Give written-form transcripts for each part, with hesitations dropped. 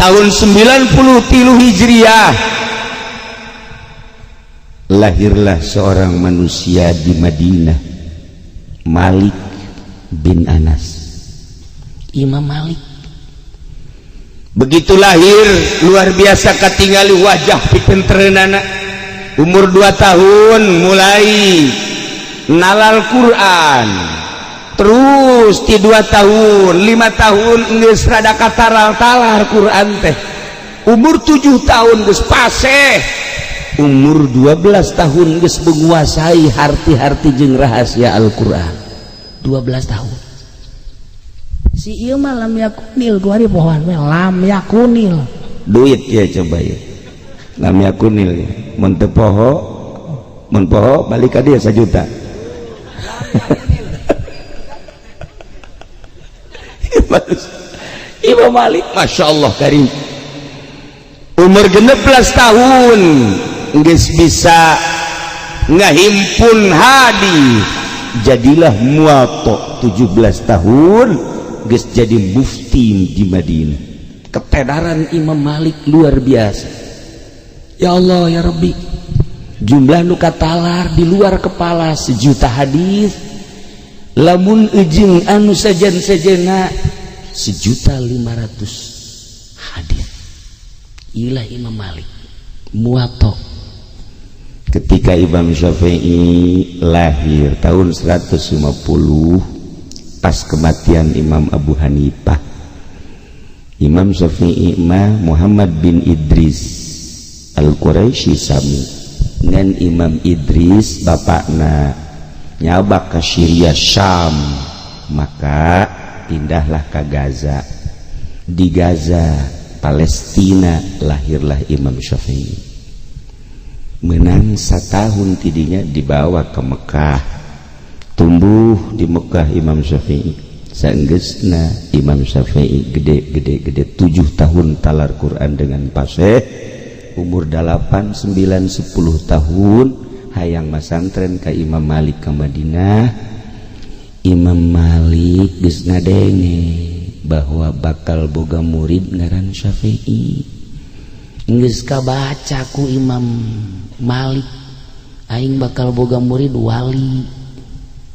tahun 93 Hijriah lahirlah seorang manusia di Madinah, Malik bin Anas. Imam Malik begitu lahir luar biasa katingali wajah pitentreunana. Umur 2 tahun mulai nalal Quran, terus di 2 tahun 5 tahun geus rada kataral-talar Quran teh. Umur 7 tahun geus paseh, umur 12 tahun geus menguasai harti-harti jeung rahasia Al-Quran. 12 tahun si ieu mah lam yakunil kuari pohon we lam yakunil duit ya coba ya lam yakunil ya mun teu poho mun poho balik ka dieu 1 juta. Imam Malik Masya Allah karim umur 16 tahun geus bisa ngahimpun hadis, jadilah muwatta. 17 tahun geus jadi mufti di Madinah. Ketedaran Imam Malik luar biasa. Ya Allah ya Rabbi, jumlah nu katalar di luar kepala 1 juta hadis, lamun ujung anu sajen-sajena 1.500.000 hadis. Ilah Imam Malik muwatta. Ketika Imam Syafi'i lahir tahun 150 pas kematian Imam Abu Hanifah, Imam Syafi'i mah Muhammad bin Idris Al-Quraisy sami dengan Imam Idris bapakna nyabak ke Syria Syam, maka pindahlah ke Gaza. Di Gaza Palestina lahirlah Imam Syafi'i. Menang 1 tahun tidinya dibawa ke Mekah, tumbuh di Mekah Imam Syafi'i. Saenggeusna Imam Syafi'i gede 7 tahun talar Quran dengan paseh. Umur 8, 9, 10 tahun hayang masantren ke Imam Malik ke Madinah. Imam Malik geus ngadenge bahwa bakal boga murid ngaran Syafi'i. Geus kabaca ku Imam Malik aing bakal boga murid wali.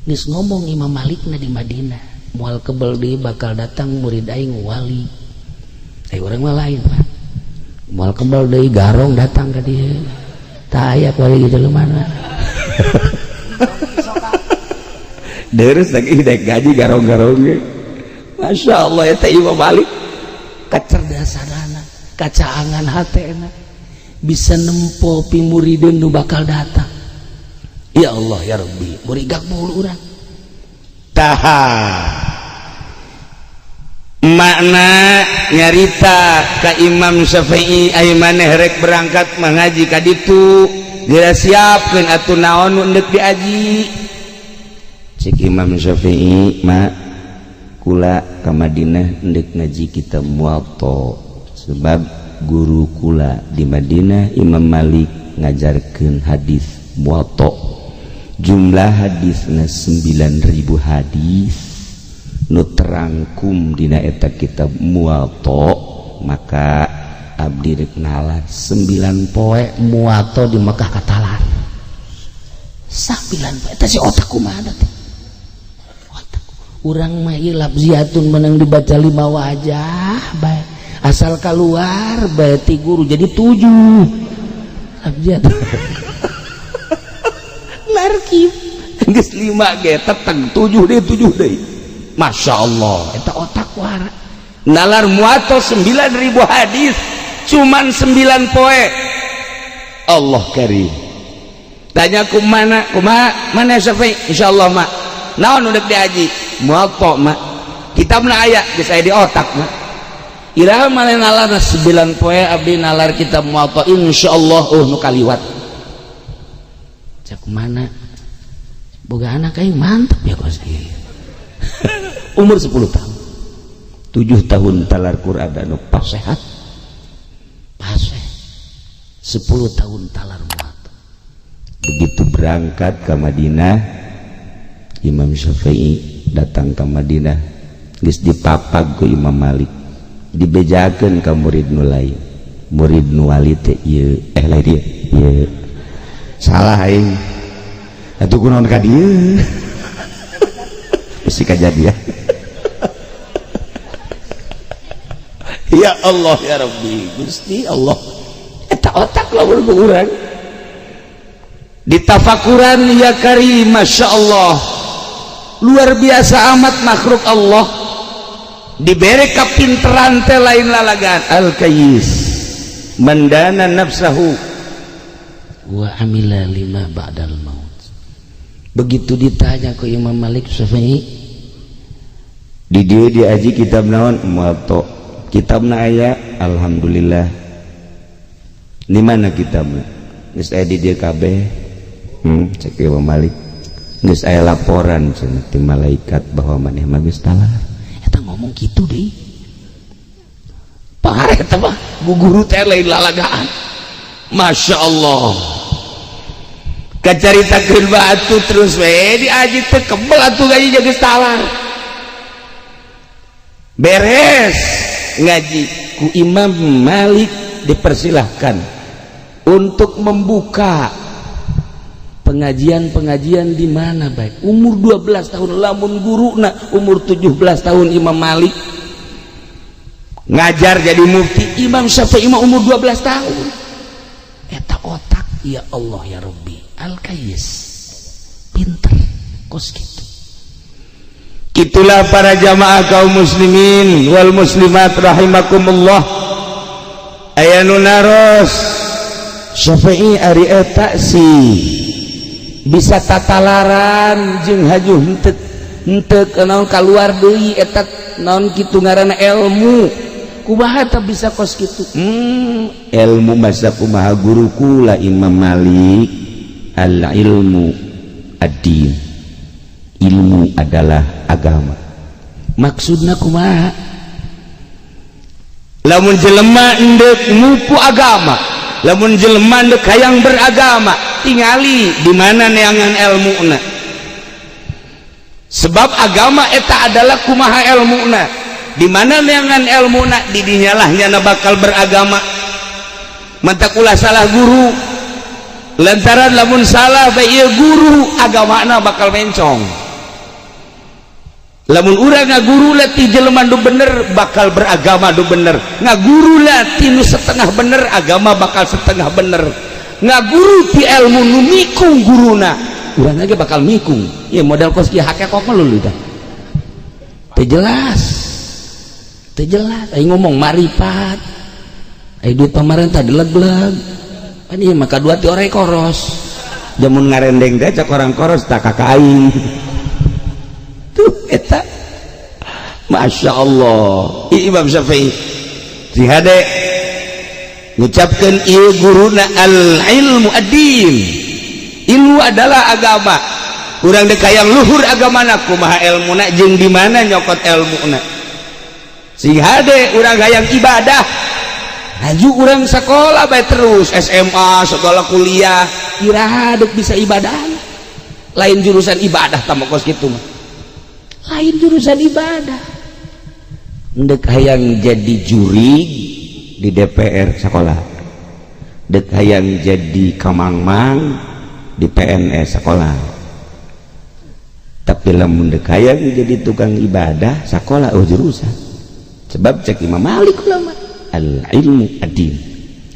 Geus ngomong Imam Malik na di Madinah, moal kebel deui bakal datang murid aing wali. Urang mah lain Pak, moal kebel deui garong datang ka dieu tah aya wali gitu mana. Deres lagi dek gaji garong-garong ge. Masya Allah eta Imam Malik kacerdasanana, kacaangan hatena bisa nempo pi muridin nu bakal datang. Ya Allah ya Rabbi, murigak mulu urang. Taha makna nyarita ka Imam Syafi'i aya maneh rek berangkat mengaji ka ditu, geura siapkeun atuh naon nu endek diaji. Cik Imam Syafi'i mak kula ka Madinah endek ngaji kitab Muwatta, sebab guru kula di Madinah Imam Malik ngajarkeun hadis Muwatta. Jumlah hadisna 9.000 hadis nu terangkum dina eta kitab Muwatta. Maka abdi rek nalar 9 poe Muwatta di Mekah katalar 9 poe. Eta si otak kumaha teh otak urang mah ieu labziatun menang dibaca 5 wajah bae, asal keluar bae ti guru jadi 7 labziat. Narkib geus 5 ge teteng 7 deui. Masya Allah eta otak wara nalar Muwatta 9.000 hadis cuman 9 poe. Allah karim. Tanya kumaha mana Syafi'i? Insyaallah mak naon udah diaji Muwatta mak kitabna aya geus aya di otak mak. Iraha mane nalar 9 poe abdi nalar kitab Muwatta insyaallah nu kaliwat. Cak mana boga anak aing mantap ya kos ieu. Umur 10 tahun 7 tahun talar Quran anu pasehat paseh 10 tahun talar Muwatta. Begitu berangkat ke Madinah Imam Syafi'i datang ke Madinah geus dipapag ku Imam Malik dibejakeun ka murid nu lain. Murid nu wali teh ieu lain dia ieu salah aing atuh kunaon ka dieu mesti kajadian. Ya Allah ya Rabbi Gusti Allah eta otak lamun ku urang ditafakuran ya karim Masya Allah luar biasa amat makhluk Allah dibere kapinteran teh lain lalagan al-kayyis mandana nafsahu wa amila lima ba'dal maut. Begitu ditanya ke Imam Malik Syafi'i di dia diaji kitab naon muwatta kitabna aya alhamdulillah di mana kitabna geus aya di dieu kabeh cek Imam Malik geus aya laporan cenah ti malaikat bahwa maneh mah geus talar eta ngomong kitu deui parah eta mah guguru teh lain lalagaan. Masya Allah kacaritakeun batu terus we diaji teh kebel atuh gaji geus talar beres ngaji ku Imam Malik dipersilahkan untuk membuka pengajian-pengajian di mana baik umur 12 tahun lamun guruna umur 17 tahun Imam Malik ngajar jadi mufti. Imam Syafi'i mah umur 12 tahun eta otak ya Allah ya Rabbi al-kayyis pinter kos gitu. Itulah para jamaah kaum muslimin wal muslimat rahimakumullah aya nu naros Syafi'i ari eta sih bisa tatalaran jeung hajuh henteu naon kaluar deui eta naon kitu ngaranna ilmu kumaha teh bisa kos kitu ilmu masa kumaha guruku la Imam Malik al ilmu ad-din ilmu adalah agama maksudna kumaha lamun jelema endek ngupu agama lamun jelema endek hayang beragama tingali di mana neangan ilmuna sebab agama eta adalah kumaha ilmuna di mana neangan ilmuna di dinyalah nyana bakal beragama mata kula salah guru lantaran lamun salah bae ieu guru agamana bakal mencong lamun urang ngaguru lah ti jelema nu bener bakal beragama nu bener ngaguru lah ti nu setengah bener agama bakal setengah bener ngaguru ti ilmu nu mikung guruna urang ge bakal mikung ieu modal kos kieu hakekok mah luluh tah teu jelas aing ngomong marifat aing duit pamarentah deleg-deleg kan ieu mah kadua ti orek koros jamun ngarendeng teh cak orang koros tak ka aing tuh eta Masya Allah Imam Syafi'i dihade ngucapkeun ieu guruna al ilmu ad-din ilmu adalah agama urang dek hayang luhur agamana kumaha ilmuna jeung di mana nyokot ilmuna sing hade urang hayang ibadah haju urang sekolah bae terus SMA segala kuliah iraha dek bisa ibadah lain jurusan ibadah tambah kos kitu mah lain jurusan ibadah dek hayang jadi juri di DPR sekolah dek hayang jadi kamangmang di PNS sekolah tapi lamun dek hayang jadi tukang ibadah sekolah jurusan sebab cek Imam Malik ulama al ilmu ad-din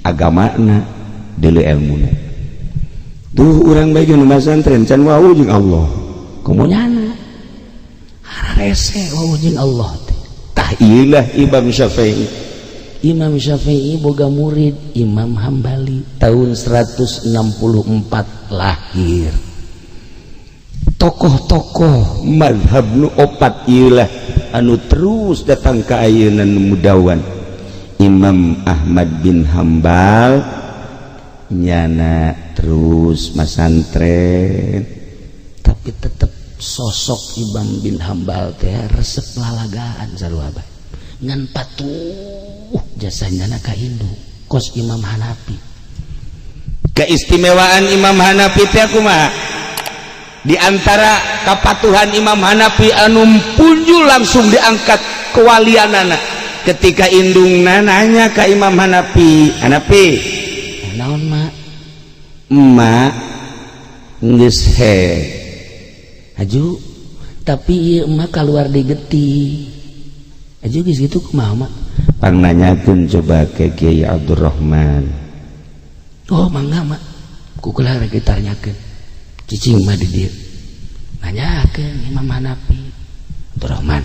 agamana deuleu ilmuna tuh urang bae nu masantren can wau jeung Allah kumonyana hararese wau jeung Allah tah ieulah Imam Syafi'i. Imam Syafi'i boga murid Imam Hambali tahun 164 lahir tokoh-tokoh mazhab nu opat ieulah anu terus datang ke ayeuna nu mudawan Imam Ahmad bin Hambal nyana terus masantren tapi tetap sosok Imam bin Hambal teh resep lalagaan sarua bae ngan patuh jasanya ka Hindu kos Imam Hanafi. Keistimewaan Imam Hanafi teh kumaha di antara kapatuhan Imam Hanafi anu punjul langsung diangkat kewalianana ketika indungna nanya ka Imam Hanafi naon mak emak geus he aju tapi ieu emak keluar di geti aju geus gitu kumaha mak pang nanyakeun coba ke Kiai Abdurrahman oh mangga mak kukulah rek ditanyakeun cicing mah di dieu nanyakeun Imam Hanafi Abdurrahman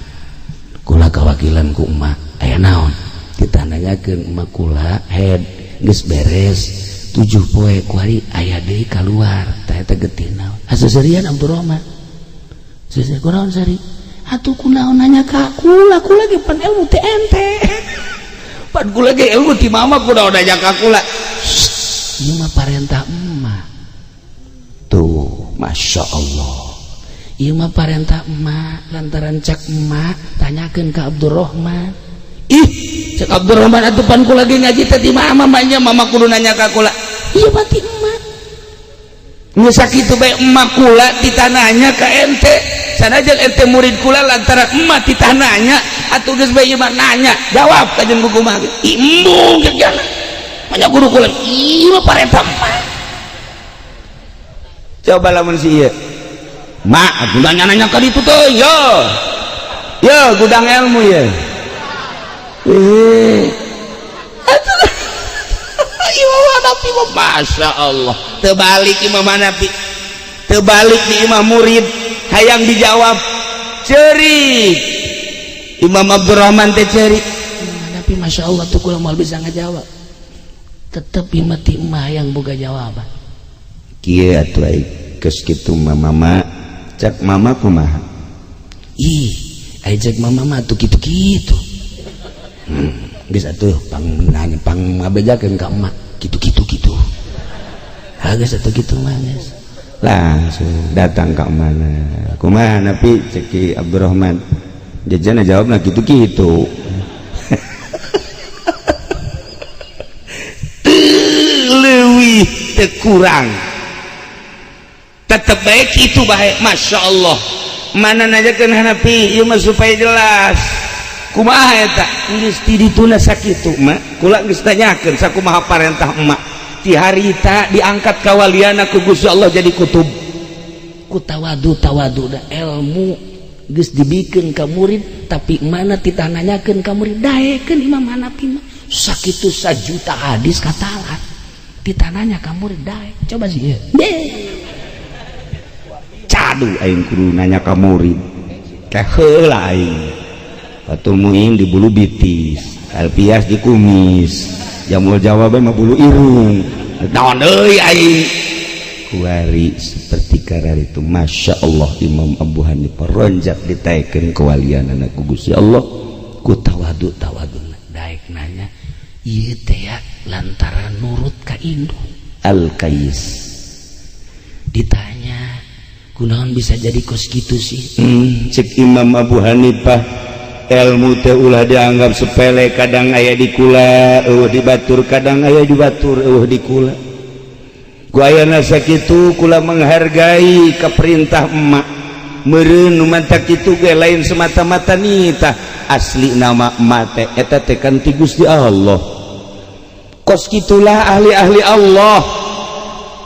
kula kawakilan ku emak aya naon ditanyakeun emak kula head geus beres 7 poe ku hari aya deui keluar tah eta getih naon aseserian Abdurrahman seserian kunaon sari atuh kunaon nanya ka kula ge pan ilmu teh ente pan kula ge ilmu ti mama kunaon nanya ka kula ieu mah parentah emak tuh Masya Allah ieu mah parentah emak lantaran cek emak tanyakeun ka Abdurrahman ih cek Abdurrahman atuh pan kula ge ngaji teh ti mama kudu nanya ka kula iya pati emak geus sakitu bae emak kula ditananya ka ente sanajan ente murid kula lantaran emak ditananya atuh geus bae ieu mah nanya jawab ka jeung buku mah embung geus jana banyak guru kula ieu mah parentah emak coba lamun si ieu mak atuh nanya ka ditu teh yo gudang ilmu ye Imam Hanafi Masya Allah terbalik Imam Hanafi terbalik di imam murid hayang dijawab cerik Imam Abdurrahman teh cerik Hanafi Masya Allah tuh kula moal bisa ngajawab tetep imah ti imah yang boga jawaban kieu atuh ai geus kitu mama cak mama kumaha ih ai cek mama mah tuh kitu-kitu geus atuh pang ngabejakeun ka emak gitu geus atuh kitu mah geus langsung datang ka mana kumaha Nabi cek Ki Abdurrahman jajana jawabna kitu-kitu leuwih teu kurang tetep bae kitu bae Masya Allah mana nanyakeun Hanafi ieu mah supaya jelas kumaha eta geus ti dituna sakitu mak kula geus tanyakeun sakumaha parentah emak ti harita diangkat kawaliana ku Gusti Allah jadi kutub ku tawadu da ilmu geus dibikeun ka murid tapi mana ditanyakeun ka murid daekeun Imam Hanafi mah sakitu sajuta hadis katalan ditananya ka murid daek coba sih cadu aing kudu nanya ka murid teh heula aing Fatul Muin di bulu bitis, Alpias di kumis, Jamul Jawab mah bulu irung. Naon deui aing? Kuari seperti karar itu. Masya Allah Imam Abu Hanifah ronjak ditaikeun kewalianana ku Gusti Allah ku tawadu daek nanya ieu teh ya lantaran nurut ka indung Al-Qais ditanya kunaon bisa jadi kos kitu sih cek Imam Abu Hanifah ilmu teh ulah dianggap sepele kadang aya di kula di batur kadang aya di batur di kula ku ayana sakitu kula menghargai ka perintah emak meureun nu mantak kitu ge lain semata-mata nita asli nama emak teh eta teh kan ti Gusti Allah kos kitulah ahli-ahli Allah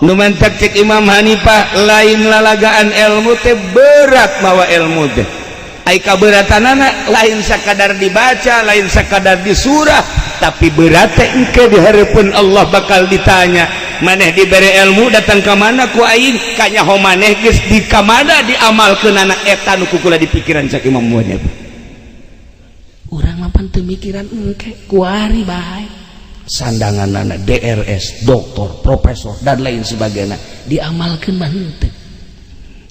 nu mantak cek Imam Hanifah lain lalagaan ilmu teh berat mawa ilmu teh ai kaberatanana lain sakadar dibaca lain sakadar disurah tapi berat teh engke di hareupeun Allah bakal ditanya maneh dibere ilmu datang ka mana ku aing kanyaho maneh geus di ka mana diamalkeunana eta nu kukula di pikiran cak Imam Muhammad urang mah pan teu mikiran engke kuari bae sandanganna DRS doktor profesor dan lain sebagainya diamalkeun mah henteu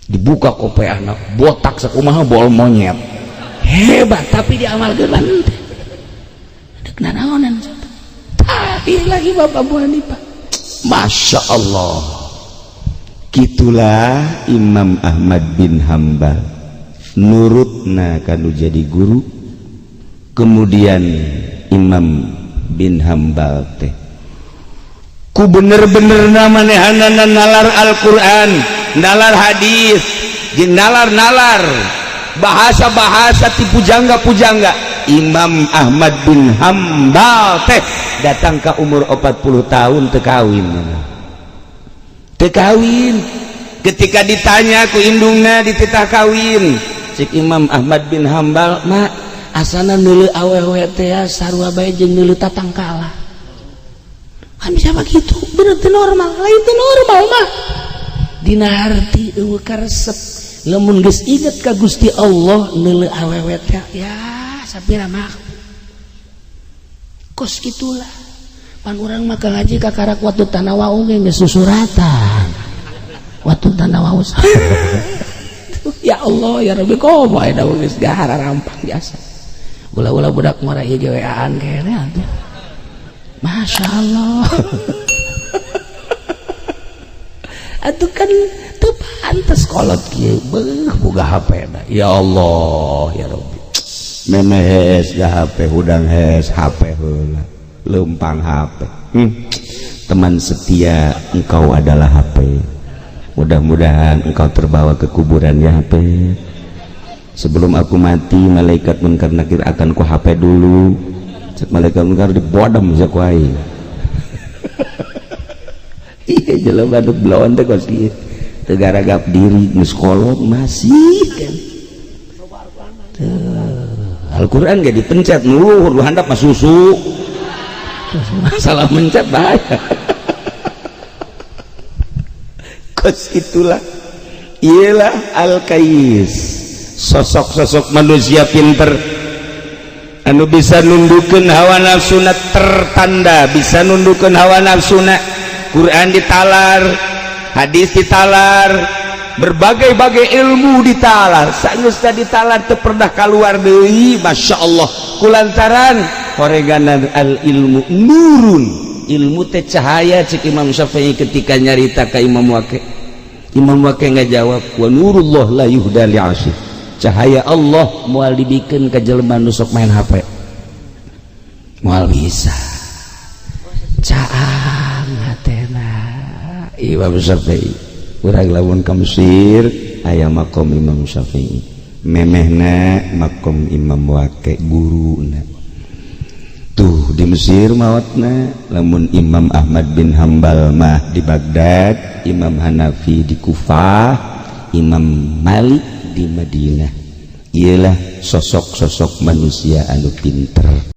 dibuka kope anak botak sakumaha bol monyet hebat tapi diamalkeun mah henteu deuk nanaonan tapi lagi Bapak Abu Hanifah Masya Allah gitulah Imam Ahmad bin Hambal nurutna kanu jadi guru kemudian Imam bin Hambal teh ku bener-bener manehanana nalar Al-Quran nalar hadis jeung nalar bahasa-bahasa ti pujangga-pujangga Imam Ahmad bin Hambal teh datang ke umur 40 tahun tekawin ketika ditanya ku indungna dititah kawin cik Imam Ahmad bin Hambal mak asana neuleuh awewe teh sarua bae jeung neuleuh tatangkala kan bisa begitu bener teu normal lain teu normal mah dina harti eueuh karesep lamun geus inget ka Gusti Allah neuleuh awewe teh ya sapira mah kos gitulah pan urang mah ka ngaji ka karak watu tanawau ge geus susuratan watu tanawau ya Allah ya Rabbi komo aya daun geus gahar rampang biasa ulah-ulah budak mah ieu ge weaan kene atuh Masya Allah atuh kan teu pantes kolot kieu beuh boga HP da ya Allah ya Rabbi memes HP hudang hes HP heula leumpang HP teman setia engkau adalah HP mudah-mudahan engkau terbawa ke kuburan ya HP sebelum aku mati malaikat munkar nakir akan ku HP dulu cek malaikat munkar dibodem sak wae iya jelema anu belawan teh kos ieu teu garagap diri geus kolot masih kan Al-Quran gak dipencet nuhur lu handap mah susu salah mencet bahaya kos itulah ialah Al-Kais sosok-sosok manusia pinter anu bisa nundukeun hawa nafsuna tertanda bisa nundukeun hawa nafsuna Quran ditalar hadis ditalar berbagai-bagai ilmu ditalar saeus teh ditalar teu pernah kaluar deui Masya Allah kulantaran horeganan al ilmu nurun ilmu teh cahaya cek Imam Syafi'i ketika nyarita ka Imam Waqi nggak jawab wa nurullah la yuhda li asyir cahaya Allah moal dibikeun ka jelema nu sok main HP moal bisa caang hatena Imam Syafi'i urang lamun ka Mesir aya makom Imam Syafi'i memehna makom Imam Waqi guruna tuh di Mesir maotna lamun Imam Ahmad bin Hambal mah di Baghdad Imam Hanafi di Kufah Imam Malik di Madinah ialah sosok-sosok manusia anu pinter